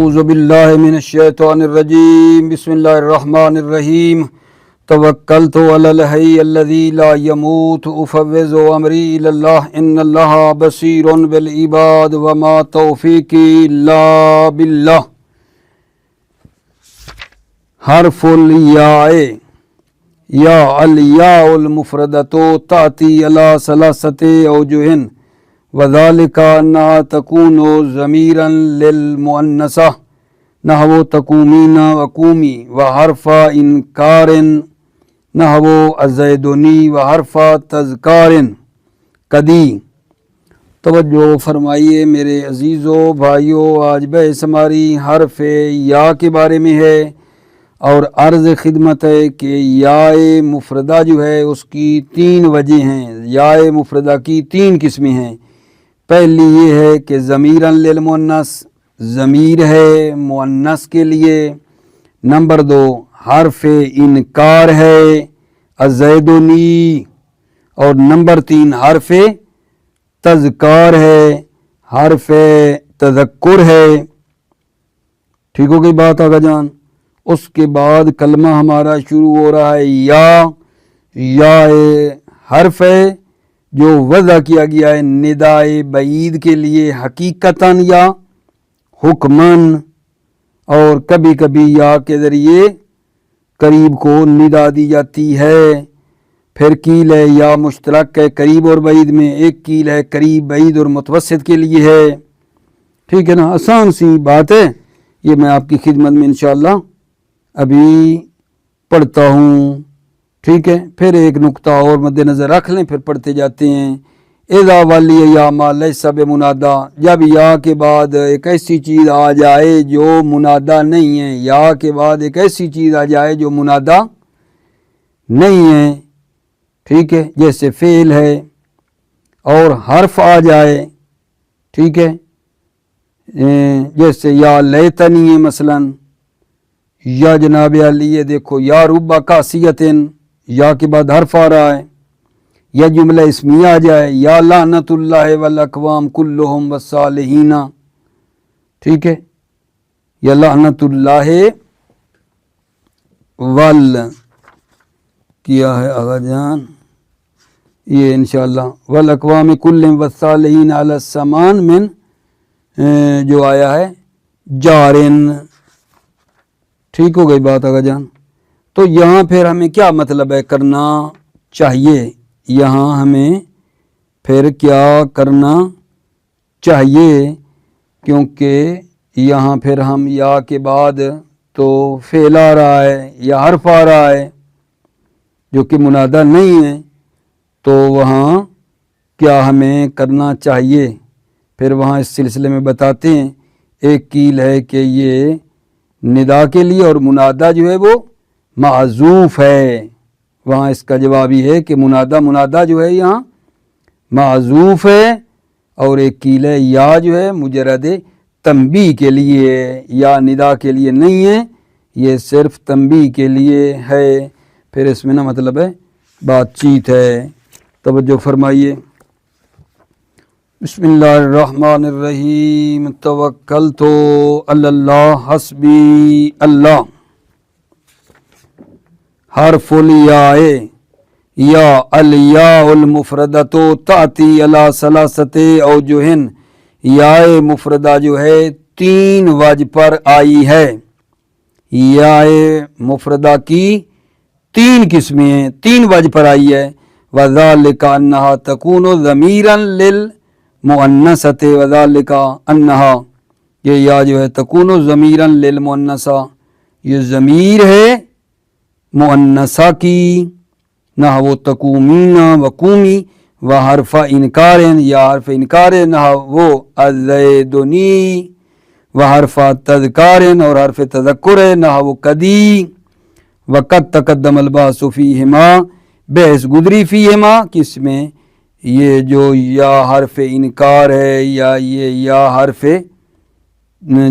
اعوذ باللہ من الشیطان الرجیم بسم اللہ الرحمن الرحیم توکلت علی الحی الذی لا یموت افوض امری الی اللہ ان اللہ بصیر بالعباد وما توفیقی الا باللہ۔ حرف الیاء یا الیاء المفردۃ تأتی علی ثلاثۃ اوجہ وذالک انہا تکون ضمیرا للمؤنثہ نحو تقومین وقومی وحرف انکار نحو الزیدنی وحرف تذکار قدی۔ توجہ فرمائیے میرے عزیزو بھائیو، آج بحث ہماری حرف یا کے بارے میں ہے اور عرض خدمت ہے کہ یا مفردہ جو ہے اس کی تین وجہ ہیں۔ یا مفردہ کی تین قسمیں ہیں۔ پہلی یہ ہے کہ ضمیراً للمؤنث، ضمیر ہے مؤنث کے لیے۔ نمبر دو حرف انکار ہے الزیدنی، اور نمبر تین حرف تذکار ہے، حرف تذکر ہے۔ ٹھیک ہو گئی بات آگا جان؟ اس کے بعد کلمہ ہمارا شروع ہو رہا ہے یا حرف ہے جو وضع کیا گیا ہے ندائے بعید کے لیے حقیقتاً یا حکماً، اور کبھی کبھی یا کے ذریعے قریب کو ندا دی جاتی ہے۔ پھر کیل ہے یا مشترک ہے قریب اور بعید میں، ایک کیل ہے قریب بعید اور متوسط کے لیے ہے۔ ٹھیک ہے نا، آسان سی بات ہے، یہ میں آپ کی خدمت میں انشاءاللہ ابھی پڑھتا ہوں۔ ٹھیک ہے، پھر ایک نقطہ اور مد نظر رکھ لیں، پھر پڑھتے جاتے ہیں۔ اذا والی یا ما لیس بمنادا، جب یا کے بعد ایک ایسی چیز آ جائے جو منادا نہیں ہے، یا کے بعد ایک ایسی چیز آ جائے جو منادا نہیں ہے، ٹھیک ہے، جیسے فعل ہے اور حرف آ جائے، ٹھیک ہے، جیسے یا لیتنی ہے مثلاً، یا جناب علی یہ دیکھو یا ربا کاسیتن، یا کے بعد حرف آ رہا ہے، یا جملہ اسمیہ آ جائے یا لعنت اللہ والاقوام کلہم والصالحین، ٹھیک ہے، یا لعنت اللہ کیا ہے آغا جان، یہ انشاءاللہ والاقوام کلہم والصالحین علی السمان من جو آیا ہے جارن۔ ٹھیک ہو گئی بات آغا جان؟ تو یہاں پھر ہمیں کیا مطلب ہے کرنا چاہیے، یہاں ہمیں پھر کیا کرنا چاہیے، کیونکہ یہاں پھر ہم یا کے بعد تو فعل آ رہا ہے یا حرف آ رہا ہے جو کہ منادہ نہیں ہے، تو وہاں کیا ہمیں کرنا چاہیے؟ پھر وہاں اس سلسلے میں بتاتے ہیں، ایک قیل ہے کہ یہ ندا کے لیے اور منادہ جو ہے وہ معذوف ہے۔ وہاں اس کا جواب یہ ہے کہ منادہ جو ہے یہاں معذوف ہے، اور ایک قیل ہے یا جو ہے مجرد تنبیہ کے لیے ہے، یا ندا کے لیے نہیں ہے، یہ صرف تنبیہ کے لیے ہے۔ پھر اس میں نا مطلب ہے بات چیت ہے۔ توجہ فرمائیے، بسم اللہ الرحمن الرحیم توکلت علی اللہ حسبی اللہ۔ حرف الیاء یا الیاء المفردۃ تأتی علی ثلاثۃ اوجہ، یا مفردہ جو ہے تین وجہ پر آئی ہے۔ یا مفردہ کی تین قسمیں ہیں، تین وجہ پر آئی ہے۔ وذالک انہا تکون ضمیرا للمؤنثۃ، وذالک انہا، یہ یا جو ہے تکون ضمیرا للمؤنثہ، یہ ضمیر ہے مؤنثہ کی، نحو تقومین وقومی وحرف انکار، یا حرف انکار نحو الزیدنی وحرف تذکار، اور حرف تذکر نحو قدی۔ وقد تقدم البحث فیہما، بحث گزری فیہما، کس میں؟ یہ جو یا حرف انکار ہے یا یہ یا حرف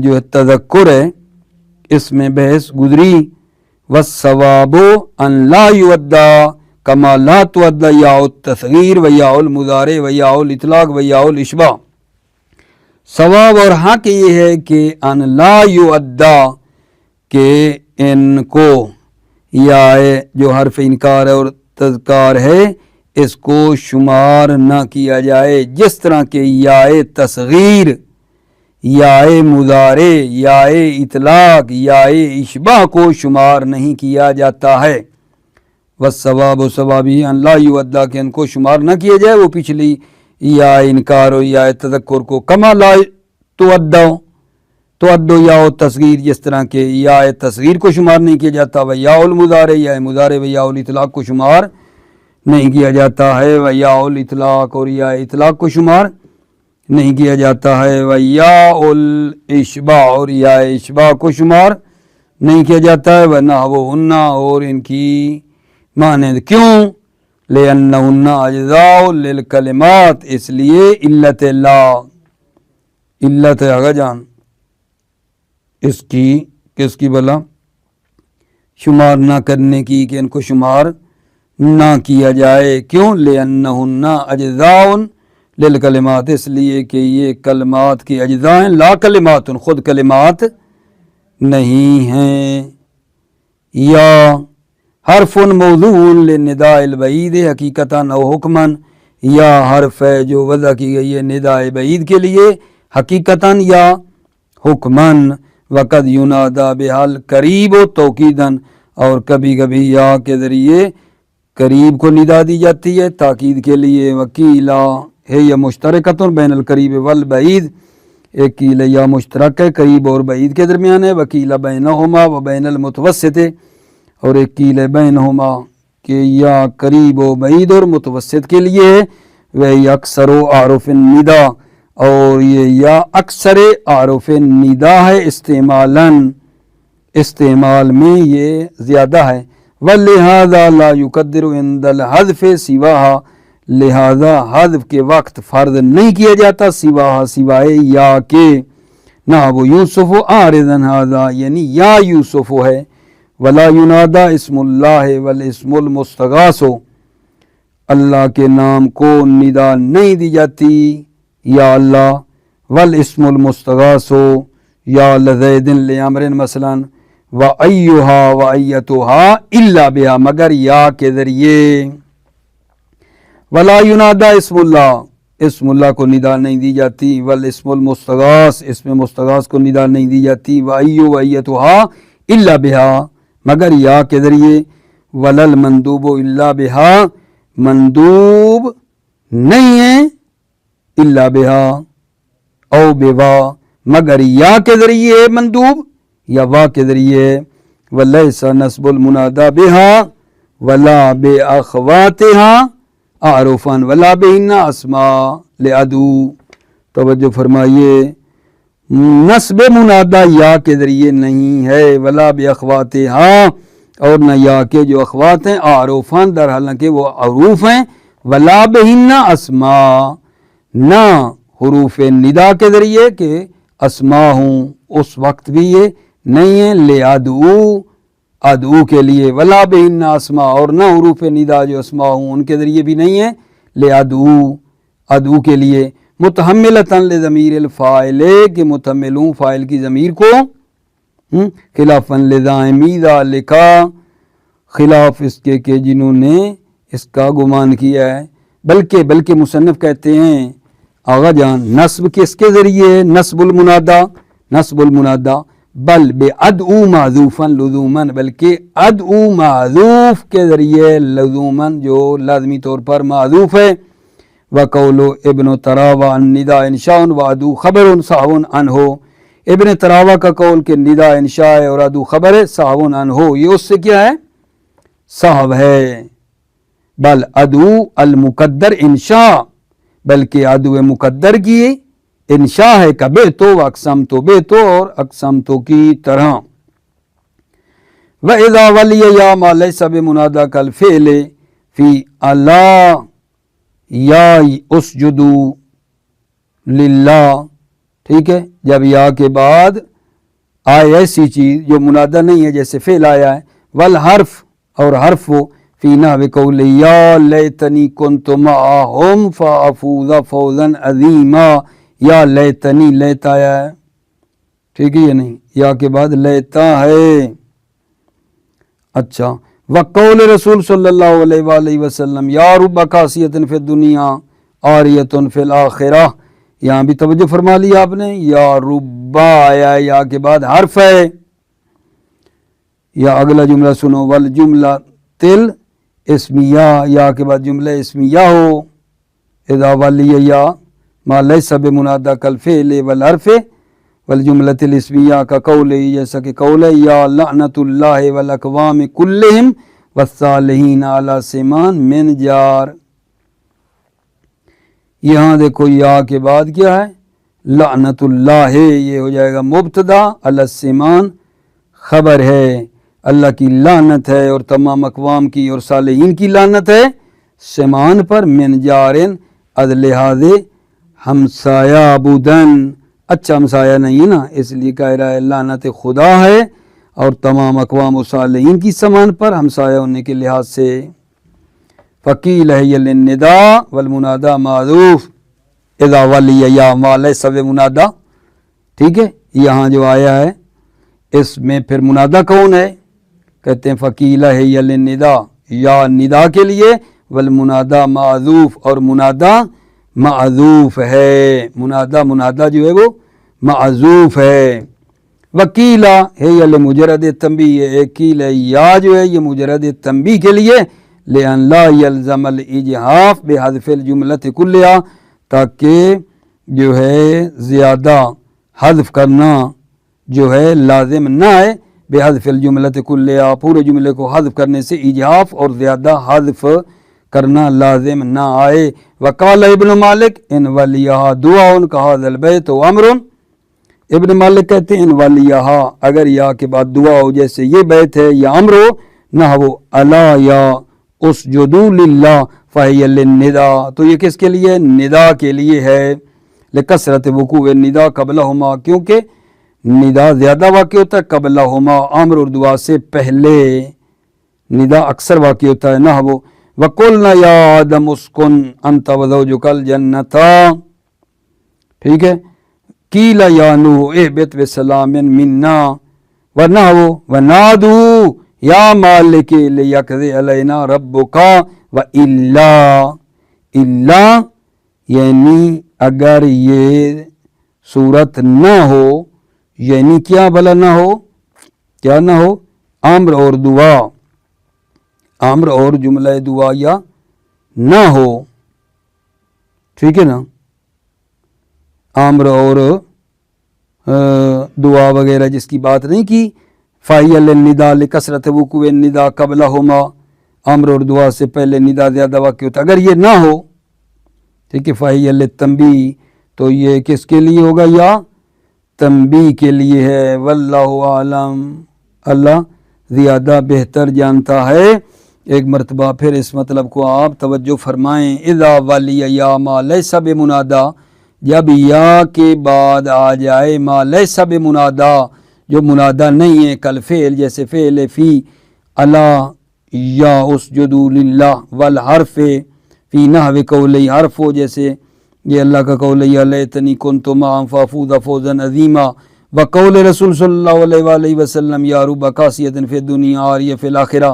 جو ہے تذکر ہے، اس میں بحث گزری۔ والصواب ان لا یودع کما لا تودع یاء التصغیر و یاء المضارع و یاء الاطلاق و یاء الاشباع۔ ثواب اور حق یہ ہے کہ ان لا یؤدا کہ ان کو یا جو حرف انکار اور تذکار ہے اس کو شمار نہ کیا جائے، جس طرح کہ یا تصغیر، یا مضارع، یا اطلاق، یا اشباہ کو شمار نہیں کیا جاتا ہے۔ والثواب و ثوابی ان لا یؤدا کہ ان کو شمار نہ کیا جائے، وہ پچھلی یا انکار و یا تذکر کو کما لا تودو یا تصغیر، جس طرح کہ یا تصغیر کو شمار نہیں کیا جاتا، و یا المضارع، یا مضارع و یا الاطلاق کو شمار نہیں کیا جاتا ہے، و یا الاطلاق اور یا اطلاق کو شمار نہیں کیا جاتا ہے، و یا الاشباع اور یا اشباع کو شمار نہیں کیا جاتا ہے، و نحوہن اور ان کی مانند، کیوں؟ لأنہن اجزاء للکلمات، اس لیے علت لا، علت آگا جان اس کی کس کی بلا شمار نہ کرنے کی، کہ ان کو شمار نہ کیا جائے، کیوں؟ لأنہن اجزاء للکلمات، اس لیے کہ یہ کلمات کی اجزاء ہیں، لا کلمات، خود کلمات نہیں ہیں۔ یا حرف موضوع للنداء البعید حقیقتاً او حکماً، یا حرف ہے جو وضع کی گئی ہے نداء بعید کے لیے حقیقتاً یا حکماً، وقد ینادا بحال قریب و توکیداً، اور کبھی کبھی یا کے ذریعے قریب کو ندا دی جاتی ہے تاکید کے لیے، وکیلا ہے یا مشترکتن بین القریب والبعید، ایک کیل یا مشترک ہے قریب اور بعید کے درمیان ہے، وکیلا بینہما و بین المتوسط، اور ایک کیل بینہما کہ یا قریب و بعید اور متوسط کے لیے ہے، وہ اکثر و عارف الندا، اور یہ یا اکثر عارف ندا ہے، استعمال میں یہ زیادہ ہے، ولہذا لا یقدر عند الحذف سواہا، لہذا حذف کے وقت فرض نہیں کیا جاتا سواہا سوائے یا کے، نہ وہ یوسف عارضاً ھذا یعنی یا یوسف ہے، ولا ینادا اسم اللہ والاسم المستغاث، اللہ کے نام کو ندا نہیں دی جاتی یا اللہ، والاسم المستغاث یا لزید لعمر مثلا، وَأَيُّهَا وَأَيَّتُهَا إِلَّا بِهَا مگر یا کے ذریعے، وَلَا يُنَادَى اسم اللہ، اسم اللہ کو ندا نہیں دی جاتی، والاسم المستغاث اسم مستغاث کو ندا نہیں دی جاتی، وَأَيُّ وَأَيَّتُهَا إِلَّا بِهَا مگر یا کے ذریعے، وَلَا الْمَنْدُوبُ إِلَّا بِهَا مندوب نہیں ہے إِلَّا بِهَا او بِوا مگر یا کے ذریعے مندوب یا وا کے ذریعے، ولیس نصب المنادى بها ولا باخواتها اعرفا ولا بهن اسماء لعدو، توجہ فرمائیے، نصب منادى یا کے ذریعے نہیں ہے، ولا باخواتها اور نہ یا کے جو اخوات ہیں، اعرفا در حالانکہ وہ عروف ہیں، ولا بهن اسماء نہ حروف ندا کے ذریعے کہ اسماء ہوں، اس وقت بھی یہ نہیں ہے، لعدو ادعو کے لیے، ولا بہن اسماء اور نہ حروف ندا جو اسماء ہوں ان کے ذریعے بھی نہیں ہے، لعدو ادعو کے لیے، متحملتاً لضمیر الفاعل کہ متحمل ہوں فاعل کی ضمیر کو، خلافاً لزائمی ذالکا خلاف اس کے کہ جنہوں نے اس کا گمان کیا ہے، بلکہ مصنف کہتے ہیں آغا جان نصب کس کے ذریعے، نصب المنادى بل بادعو معذوفاً لزوماً بلکہ ادعو معذوف کے ذریعے لزوماً جو لازمی طور پر معذوف ہے، وقول ابن تراوہ النداء انشاء وادعو خبر صحو عنہ، ابن تراوہ کا قول کہ ندا انشاء ہے اور ادعو خبر ہے صحو عنہ، یہ اس سے کیا ہے صحو ہے، بل ادعو المقدر انشاء بلکہ ادعو مقدر کی انشاء ہے، کبے تو اقسم تو بے تو اور اقسم تو کی طرح، وَإِذَا وَلِيَ يَا مَا لَيْسَ بِمُنَادَى كَالْفِعْلِ فِي أَلَا یا اسجدوا للہ، ٹھیک ہے، جب یا کے بعد آئے ایسی چیز جو منادہ نہیں ہے جیسے فعل آیا ہے، والحرف اور حرف فی نحو قول یا لیتنی کنت معہم فافوز فوزا عظیما، یا لیتنی لیت آیا ہے، ٹھیک ہے یا نہیں، یا کے بعد لیتا ہے. اچھا، وقول رسول صلی اللہ علیہ وآلہ وسلم یا رب قاسیۃ فی الدنیا عاریۃ فی الآخرہ. یہاں بھی توجہ فرما لیا آپ نے، یا ربا آیا ہے، یا کے بعد حرف ہے. یا اگلا جملہ سنو، والجملہ تل اسمیہ، یا کے بعد جملہ اسمیہ ہو، اذا ولی یا ما لیس بمنادى کالفعل والحرف والجملۃ الاسمیہ کا قول، جیسا کہ قول ہے یا لعنت اللہ والاقوام کلہم والصالحین علی سمان من جار. یہاں دیکھو یا کے بعد کیا ہے، لعنت اللہ، یہ ہو جائے گا مبتدا، علی السمان خبر ہے، اللہ کی لعنت ہے اور تمام اقوام کی اور صالحین کی لعنت ہے سمان پر، من جارن از لحاظ ہمسایہ بودن، اچھا ہمسایہ نہیں ہے نا، اس لیے کہہ رہا ہے لعنت خدا ہے اور تمام اقوام و صالحین کی سمان پر ہمسایہ ہونے کے لحاظ سے. فقیل ہے للنداء والمنادى معذوف اذا ولی یا ما لیس بمنادى. ٹھیک ہے، یہاں جو آیا ہے اس میں پھر منادہ کون ہے، کہتے ہیں فقیل ہے للنداء، یا ندا کے لیے، والمنادى معذوف، اور منادہ معذوف ہے، منادہ جو ہے وہ معذوف ہے. وکیلا ہے لمجرد تنبیہ، ایک کیل ہے یا جو ہے یہ مجرد تنبیہ کے لیے، لأن لا يلزم الاجحاف بحذف الجملۃ کلھا، تاکہ جو ہے زیادہ حذف کرنا جو ہے لازم نہ ہے، بحذف الجملۃ کلھا، پورے جملے کو حذف کرنے سے اجحاف اور زیادہ حذف کرنا لازم نہ آئے. وقال ابن مالک ان ولیہا دعا کہذا البیت امر. ابن مالک کہتے ہیں ان ولیہا، اگر یا کے بعد دعا ہو جیسے یہ بیت ہے، یا امر ہو نہ ہو الا یا اسجدوا للہ فہی للنداء، تو یہ کس کے لیے، ندا کے لیے ہے. لکثرت وقوع النداء قبلہما، کیونکہ ندا زیادہ واقع ہوتا ہے قبلہما، امر اور دعا سے پہلے ندا اکثر واقع ہوتا ہے. نہ وہ وَقُلْنَا يَا آدَمُ اسْكُنْ أَنْتَ وَزَوْجُكَ الْجَنَّةَ، ٹھیک ہے. قِيلَ يَا نُوحُ اهْبِطْ بِسَلَامٍ مِنَّا وَنَادُوا يَا مَالِكِ لِيَقْضِيَ عَلَيْنَا رَبُّكَ وَإِلَّا یعنی اگر یہ صورت نہ ہو، یعنی کیا بھلا نہ ہو، کیا نہ ہو، امر اور دعا، امر اور جملہ دعا یا نہ ہو، ٹھیک ہے نا، امر اور دعا وغیرہ جس کی بات نہیں کی. فَهِيَ لِلنِّدَاء لِكَثْرَةِ وُقُوعِ النِّدَاء قَبْلَهُمَا، امر اور دعا سے پہلے ندا زیادہ واقع ہوتا ہے. اگر یہ نہ ہو، ٹھیک ہے، فَهِيَ لِلتَّنبِيهِ، تو یہ کس کے لیے ہوگا، یا تنبیہ کے لیے ہے. واللہ عالم، اللہ زیادہ بہتر جانتا ہے. ایک مرتبہ پھر اس مطلب کو آپ توجہ فرمائیں. اذا ولی یا ما لیس بمنادی، جب یا کے بعد آ جائے ما لیس بمنادی، جو منادہ نہیں ہے، کل فعل جیسے فعل فی، الا یا اسجدوا للہ، والحرف فی نحو قولی، حرف ہو جیسے یہ اللہ کا قول یا لیتنی کنت معهم فافوز فوزا عظیما. وقول رسول صلی اللہ علیہ وآلہ وسلم یا رب قاسیۃ فی الدنیا عاریہ فی الآخرہ.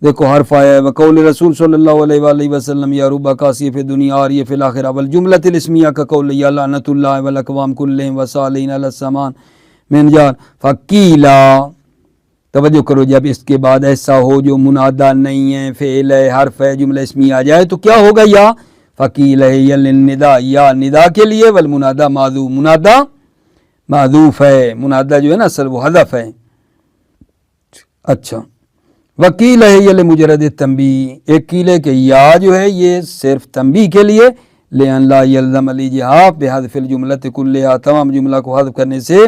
دیکھو حرف آیا ہے، وقول رسول صلی اللہ علیہ وآلہ وسلم یا رب قاسیۃ فی الدنیا عاریہ فی الآخرہ. والجملۃ الاسمیہ کا قول یا لعنت اللہ والاقوام کلہم وصالحین علی السمان من جار. فقیلا، توجہ کرو، جب اس کے بعد ایسا ہو جو منادہ نہیں ہے، فعل ہے، حرف ہے، جملہ اسمیہ آ جائے تو کیا ہوگا، یا فقیل ہے یا للندا، یا ندا کے لیے، والمنادہ معذوف، منادہ معذوف ہے، منادہ جو ہے نا اصل وہ حذف ہے. اچھا، وکیل ہے یہ لمجرد تنبیہ، ایک کیل ہے کہ یا جو ہے یہ صرف تنبیہ کے لیے، لأن لا یلزم الاجحاف بحذف الجملۃ کلھا، تمام جملہ کو حذف کرنے سے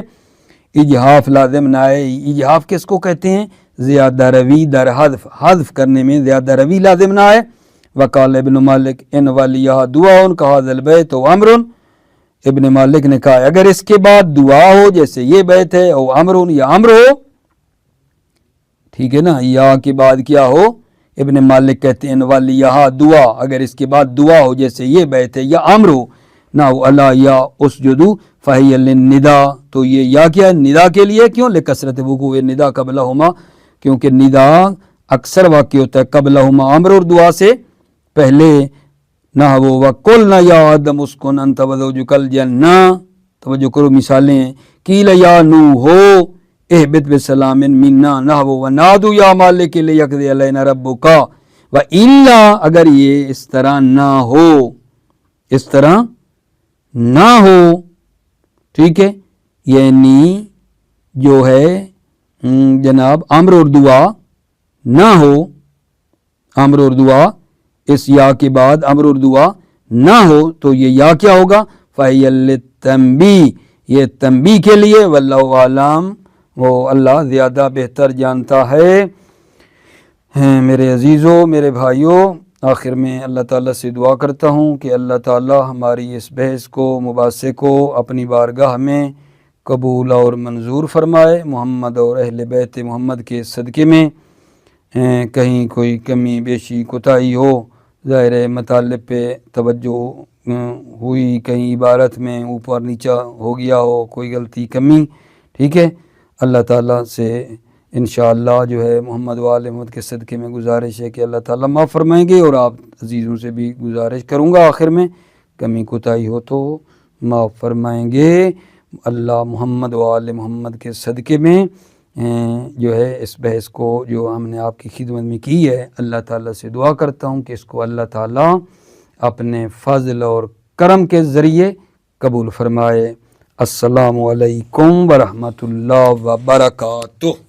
اجحاف لازم نہ ہے. اجحاف کس کو کہتے ہیں، زیادہ روی در حذف، حذف کرنے میں زیادہ روی لازم نہ ہے. وقال ابن مالک ان ولیہ دعا کہذا البیت و امر. ابن مالک نے کہا اگر اس کے بعد دعا ہو جیسے یہ بیت ہے، او امر یا امر ہو، ٹھیک ہے نا، یا کے بعد کیا ہو، ابن مالک کہتے ہیں ان ولیہ دعا، اگر اس کے بعد دعا ہو جیسے یہ بیت ہے یا امر ہو، نہ الا یا اسجدو فہی للندا، تو یہ یا کیا ہے؟ ندا کے لیے. کیوں؟ لکثرت وقوع ندا قبلہما، کیونکہ ندا اکثر واقع ہوتا ہے قبلہما امر اور دعا سے پہلے. نہ وہ وَقُلْنَا يَا آدَمُ اسْكُنْ أَنْتَ وَزَوْجُكَ الْجَنَّةَ، توجہ کرو مثالیں ہیں. قِيلَ يَا نُوحُ اهْبِطْ بِسَلَامٍ مِنَّا نَحْوَ وَنَادُوا يَا مَالِكِ لِيَقْضِيَ عَلَيْنَا رَبُّكَ وَإِلَّا، اگر یہ اس طرح نہ ہو، اس طرح نہ ہو، ٹھیک ہے، یعنی جو ہے جناب امر اور دعا نہ ہو، امر اور دعا اس یا کے بعد امر اور دعا نہ ہو تو یہ یا کیا ہوگا؟ فَهِيَ لِلتَّنبِيهِ، یہ تنبیہ کے لیے. واللہ عالم، وہ اللہ زیادہ بہتر جانتا ہے. میرے عزیزوں، میرے بھائیوں، آخر میں اللہ تعالیٰ سے دعا کرتا ہوں کہ اللہ تعالیٰ ہماری اس بحث کو، مباحثے کو اپنی بارگاہ میں قبول اور منظور فرمائے. محمد اور اہل بیت محمد کے صدقے میں کہیں کوئی کمی بیشی کوتاہی ہو، ظاہر مطالب پہ توجہ ہوئی، کہیں عبارت میں اوپر نیچا ہو گیا ہو، کوئی غلطی کمی، ٹھیک ہے. اللہ تعالیٰ سے انشاءاللہ جو ہے محمد و آل محمد کے صدقے میں گزارش ہے کہ اللہ تعالیٰ معاف فرمائیں گے، اور آپ عزیزوں سے بھی گزارش کروں گا آخر میں کمی کوتاہی ہو تو معاف فرمائیں گے. اللہ محمد و آل محمد کے صدقے میں جو ہے اس بحث کو جو ہم نے آپ کی خدمت میں کی ہے، اللہ تعالیٰ سے دعا کرتا ہوں کہ اس کو اللہ تعالیٰ اپنے فضل اور کرم کے ذریعے قبول فرمائے. السلام علیکم ورحمۃ اللہ وبرکاتہ.